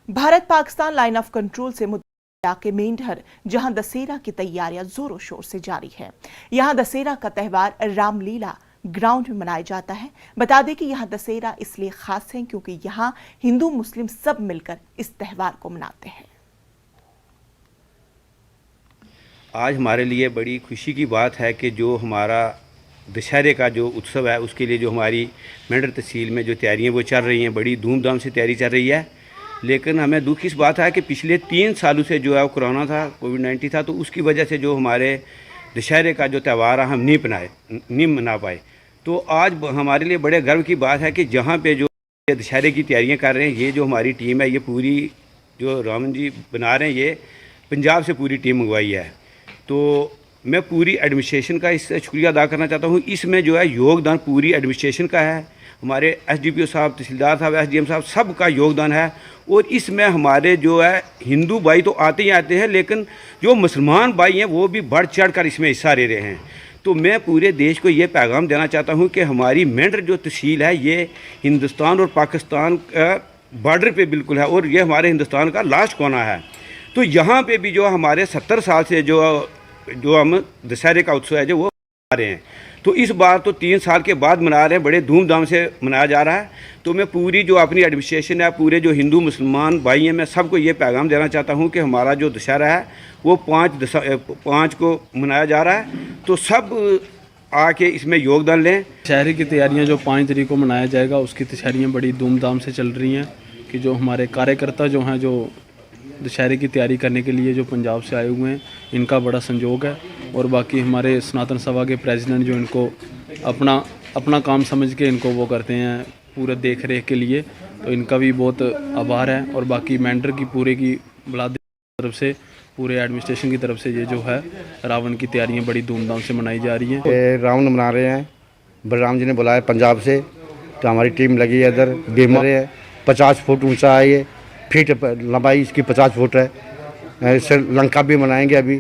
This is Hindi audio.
Bharat Pakistan line of control से इलाके मेंढर जहां दशहरा की तैयारियां जोरों शोर से जारी है। यहां दशहरा का त्यौहार रामलीला ग्राउंड में मनाया जाता है। बता दें कि यहां दशहरा इसलिए खास है क्योंकि यहां हिंदू मुस्लिम सब मिलकर इस त्यौहार को मनाते हैं। आज हमारे लिए बड़ी खुशी की बात है कि जो हमारा दशहरे का जो उत्सव है उसके लिए जो हमारी मेंढर तहसील में जो तैयारियां वो चल रही हैं, बड़ी धूमधाम से तैयारी चल रही है। लेकिन हमें दुख इस बात है कि पिछले 3 सालों से जो है वो कोरोना था, कोविड-19 था, तो उसकी वजह से जो हमारे दशहरे का जो त्यौहार है हम नहीं मना पाए। तो आज हमारे लिए बड़े गर्व की बात है कि जहाँ पे जो दशहरे की तैयारियां कर रहे हैं, ये जो हमारी टीम है, ये पूरी जो रावण जी बना रहे हैं, ये पंजाब से पूरी टीम मंगवाई है। तो मैं पूरी एडमिनिस्ट्रेशन का इससे शुक्रिया अदा करना चाहता हूँ। इसमें जो है योगदान पूरी एडमिनिस्ट्रेशन का है, हमारे एसडीपीओ साहब, तहसीलदार साहब, एसडीएम साहब, सबका योगदान है। और इसमें हमारे जो है हिंदू भाई तो आते ही आते हैं, लेकिन जो मुसलमान भाई हैं वो भी बढ़ चढ़ कर इसमें हिस्सा ले रहे हैं। तो मैं पूरे देश को ये पैगाम देना चाहता हूँ कि हमारी मेंढर जो तहसील है ये हिंदुस्तान और पाकिस्तान का बॉर्डर पे बिल्कुल है और ये हमारे हिंदुस्तान का लास्ट कोना है। तो यहाँ पे भी जो हमारे 70 साल से जो हम दशहरे का उत्सव है जो वो मना रहे हैं, तो इस बार तो 3 साल के बाद मना रहे हैं, बड़े धूमधाम से मनाया जा रहा है। तो मैं पूरी जो अपनी एडमिनिस्ट्रेशन है, पूरे जो हिंदू मुसलमान भाई हैं, मैं सबको ये पैगाम देना चाहता हूँ कि हमारा जो दशहरा है वो 5 को मनाया जा रहा है। तो सब आके इसमें योगदान लें। दशहरे की तैयारियां जो 5 तारीख को मनाया जाएगा उसकी तैयारियां बड़ी धूमधाम से चल रही हैं कि जो हमारे कार्यकर्ता जो हैं, जो दशहरे की तैयारी करने के लिए जो पंजाब से आए हुए हैं, इनका बड़ा संयोग है। और बाकी हमारे सनातन सभा के प्रेसिडेंट जो इनको अपना काम समझ के इनको वो करते हैं पूरे देख रेख के लिए, तो इनका भी बहुत आभार है। और बाकी मेंढर की पूरे की बलाद की तरफ से, पूरे एडमिनिस्ट्रेशन की तरफ से ये जो है रावण की तैयारियां बड़ी धूमधाम से मनाई जा रही हैं। रावण मना रहे हैं, बलराम जी ने बुलाया पंजाब से, तो हमारी टीम लगी है इधर। बीमार है, 50 फुट ऊंचा है, ये फीट लंबाई इसकी 50 फुट है। इससे लंका भी मनाएंगे अभी।